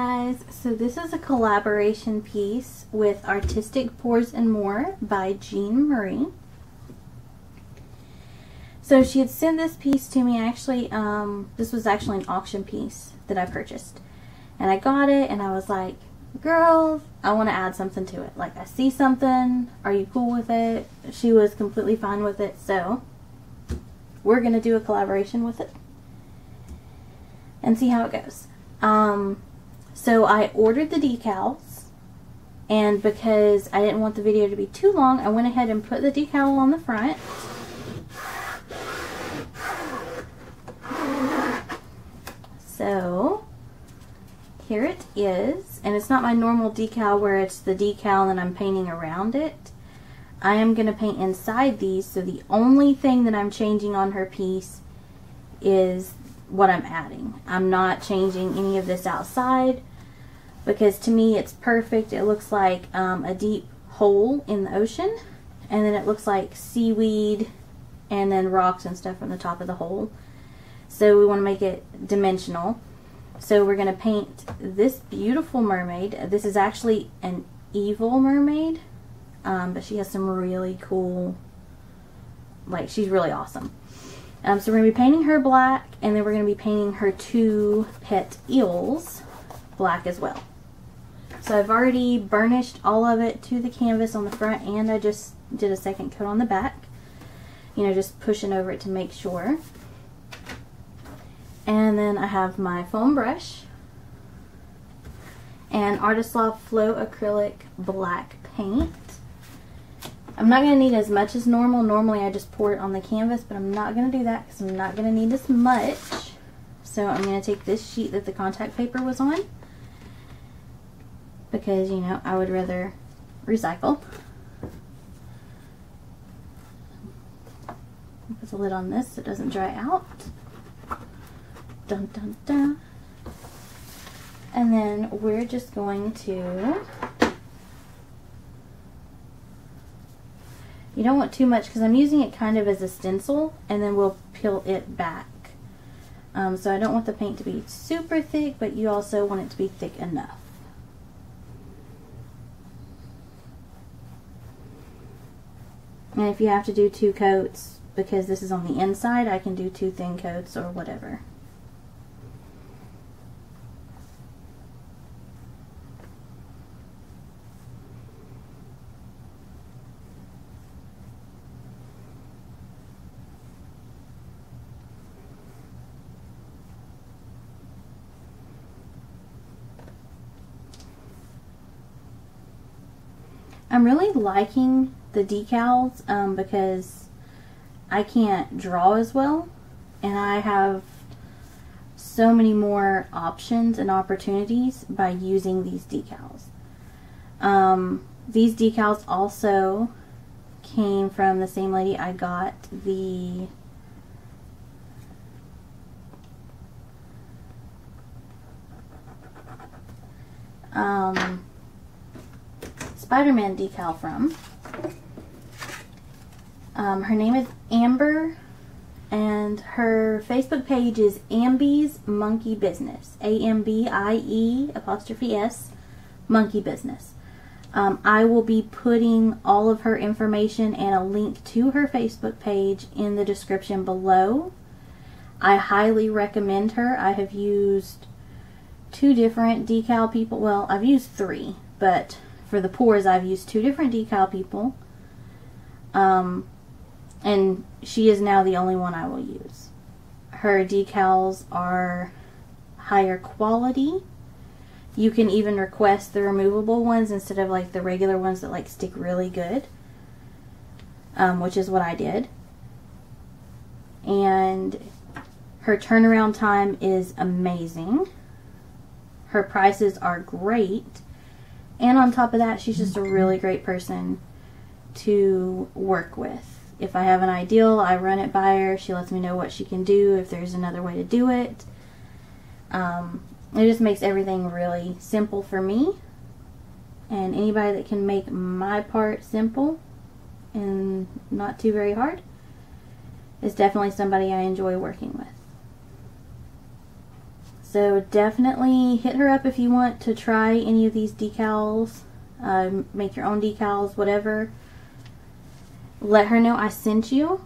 Guys, so this is a collaboration piece with Artistic Pours and More by Jeanne Marie. So she had sent this piece to me. Actually, this was actually an auction piece that I purchased, and I got it and I was like, girl, I want to add something to it. Like, I see something, are you cool with it? She was completely fine with it, so we're gonna do a collaboration with it and see how it goes. So I ordered the decals, and because I didn't want the video to be too long, I went ahead and put the decal on the front. So here it is, and it's not my normal decal where it's the decal and I'm painting around it. I am going to paint inside these, so the only thing that I'm changing on her piece is what I'm adding. I'm not changing any of this outside because to me it's perfect. It looks like a deep hole in the ocean, and then it looks like seaweed and then rocks and stuff from the top of the hole. So we want to make it dimensional. So we're going to paint this beautiful mermaid. This is actually an evil mermaid, but she has some really cool, like, she's really awesome. So we're going to be painting her black, and then we're going to be painting her two pet eels black as well. So I've already burnished all of it to the canvas on the front, and I just did a second coat on the back. You know, just pushing over it to make sure. And then I have my foam brush and Artist Loft Flow Acrylic Black Paint. I'm not going to need as much as normal. Normally I just pour it on the canvas, but I'm not going to do that because I'm not going to need as much. So I'm going to take this sheet that the contact paper was on, because, you know, I would rather recycle. Put the lid on this so it doesn't dry out. Dun, dun, dun. And then we're just going to, you don't want too much because I'm using it kind of as a stencil, and then we'll peel it back. So I don't want the paint to be super thick, but you also want it to be thick enough. And if you have to do 2 coats, because this is on the inside, I can do 2 thin coats or whatever. I'm really liking the decals because I can't draw as well, and I have so many more options and opportunities by using these decals. These decals also came from the same lady I got the Spider-Man decal from. Her name is Amber, and her Facebook page is Ambie's Monkey Business. AMBIE''S Monkey Business. I will be putting all of her information and a link to her Facebook page in the description below. I highly recommend her. I have used 2 different decal people. Well, I've used 3, but for the pours I've used 2 different decal people. And she is now the only one I will use. Her decals are higher quality. You can even request the removable ones instead of like the regular ones that like stick really good, which is what I did. And her turnaround time is amazing. Her prices are great. And on top of that, she's just a really great person to work with. If I have an ideal, I run it by her. She lets me know what she can do, if there's another way to do it. It just makes everything really simple for me. And anybody that can make my part simple and not too very hard is definitely somebody I enjoy working with. So definitely hit her up if you want to try any of these decals, make your own decals, whatever. Let her know I sent you.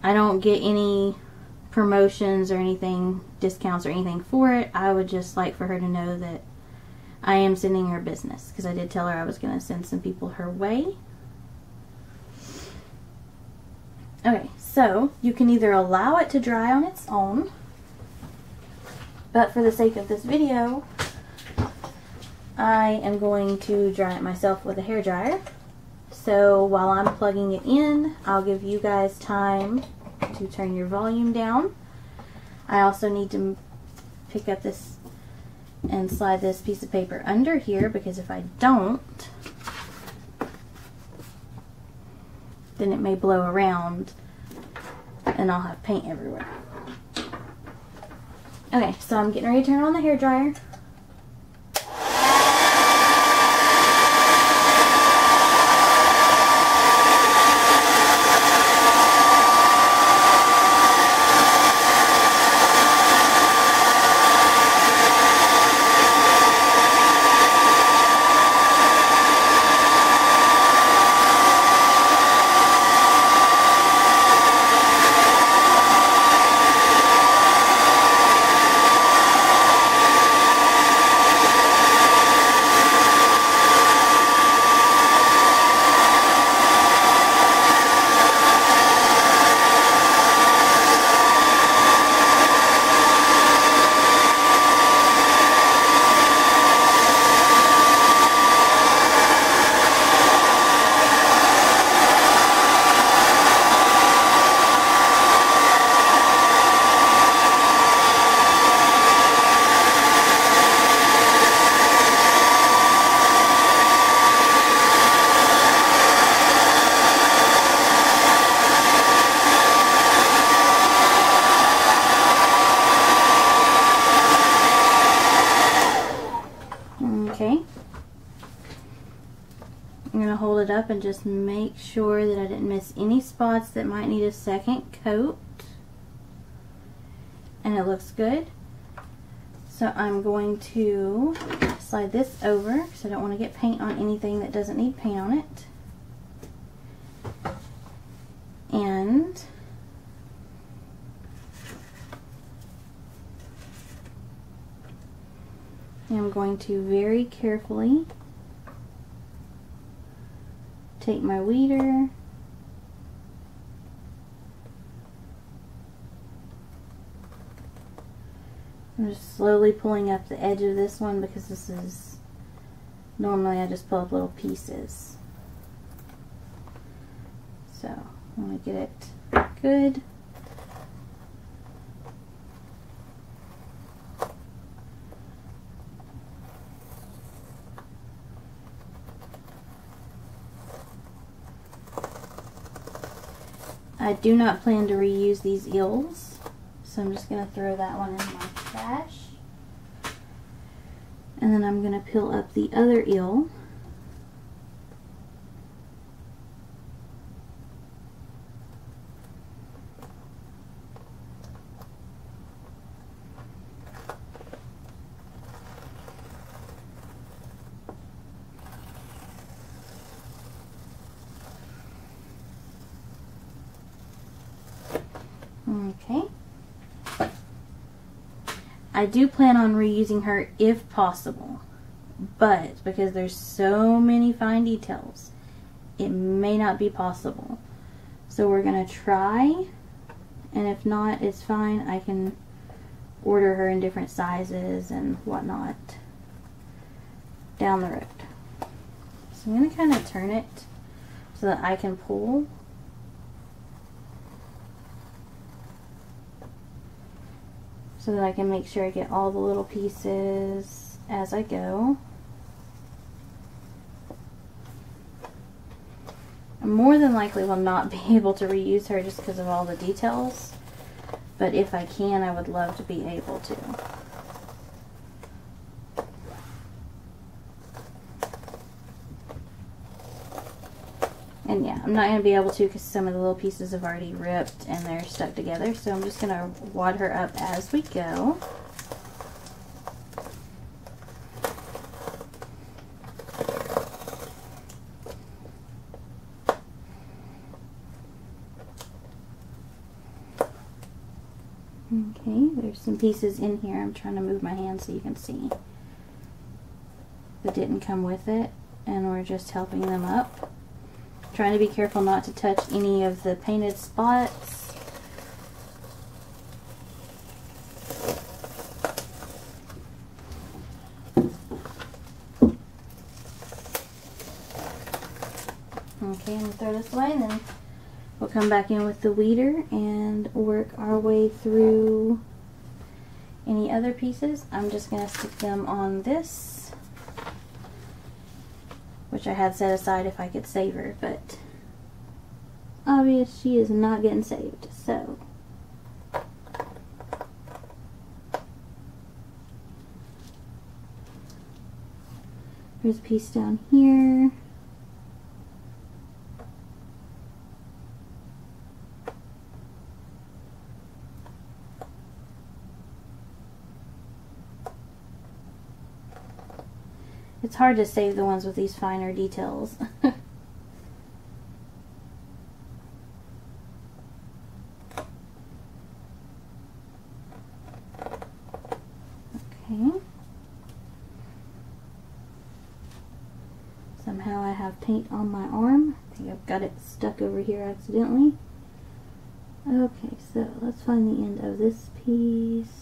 I don't get any promotions or anything, discounts or anything for it. I would just like for her to know that I am sending her business, because I did tell her I was going to send some people her way. Okay, so you can either allow it to dry on its own, but for the sake of this video, I am going to dry it myself with a hairdryer. So while I'm plugging it in, I'll give you guys time to turn your volume down. I also need to pick up this and slide this piece of paper under here, because if I don't, then it may blow around and I'll have paint everywhere. Okay, so I'm getting ready to turn on the hairdryer. Okay, I'm going to hold it up and just make sure that I didn't miss any spots that might need a second coat. And it looks good. So I'm going to slide this over, because I don't want to get paint on anything that doesn't need paint on it. And I'm going to very carefully take my weeder I'm just slowly pulling up the edge of this one, because this is, normally I just pull up little pieces. So I want to get it good. I do not plan to reuse these eels, so I'm just going to throw that one in my trash. And then I'm going to peel up the other eel. Okay. I do plan on reusing her if possible, but because there's so many fine details, it may not be possible. So we're going to try, and if not, it's fine. I can order her in different sizes and whatnot down the road. So I'm going to kind of turn it so that I can pull. So that I can make sure I get all the little pieces as I go. I more than likely will not be able to reuse her just because of all the details. But if I can, I would love to be able to. And yeah, I'm not going to be able to because some of the little pieces have already ripped and they're stuck together. So I'm just going to wad her up as we go. Okay, there's some pieces in here. I'm trying to move my hand so you can see. That didn't come with it, and we're just helping them up. Trying to be careful not to touch any of the painted spots. Okay, I'm going to throw this away, and then we'll come back in with the weeder and work our way through any other pieces. I'm just going to stick them on this, which I had set aside if I could save her, but obvious she is not getting saved, so. There's a piece down here. It's hard to save the ones with these finer details. Okay. Somehow I have paint on my arm. I think I've got it stuck over here accidentally. Okay, so let's find the end of this piece.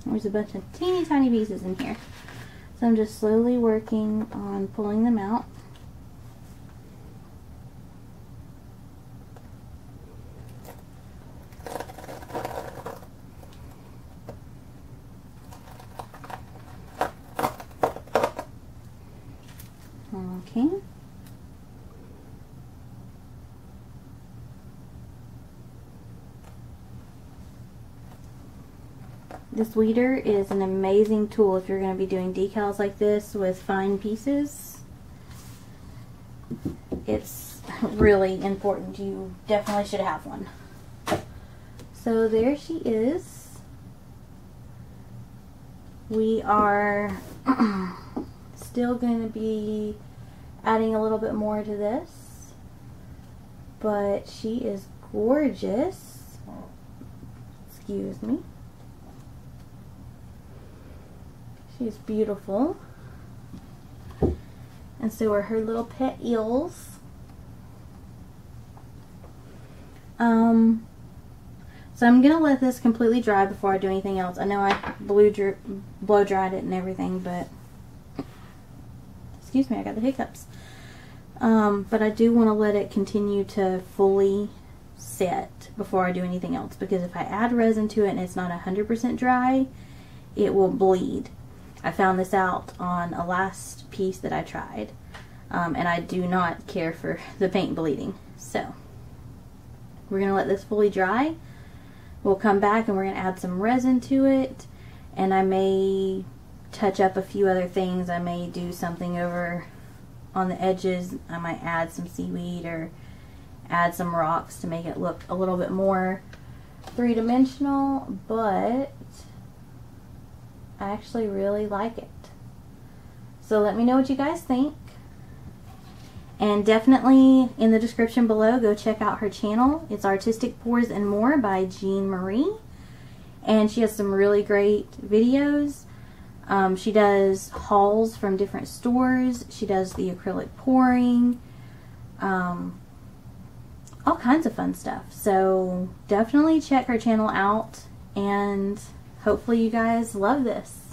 There's a bunch of teeny tiny pieces in here. So I'm just slowly working on pulling them out. Okay. This weeder is an amazing tool if you're going to be doing decals like this with fine pieces. It's really important. You definitely should have one. So there she is. We are still going to be adding a little bit more to this, but she is gorgeous. Excuse me. She's beautiful. And so are her little pet eels. So I'm going to let this completely dry before I do anything else. I know I blow dried it and everything, but excuse me, I got the hiccups. But I do want to let it continue to fully set before I do anything else, because if I add resin to it and it's not 100% dry, it will bleed. I found this out on a last piece that I tried, and I do not care for the paint bleeding. So we're going to let this fully dry. We'll come back and we're going to add some resin to it, and I may touch up a few other things. I may do something over on the edges. I might add some seaweed or add some rocks to make it look a little bit more three-dimensional, but I actually really like it. So let me know what you guys think. And definitely in the description below, go check out her channel. It's Artistic Pours and More by Jeanne Marie. And she has some really great videos. She does hauls from different stores. She does the acrylic pouring. All kinds of fun stuff. So definitely check her channel out. And hopefully you guys love this.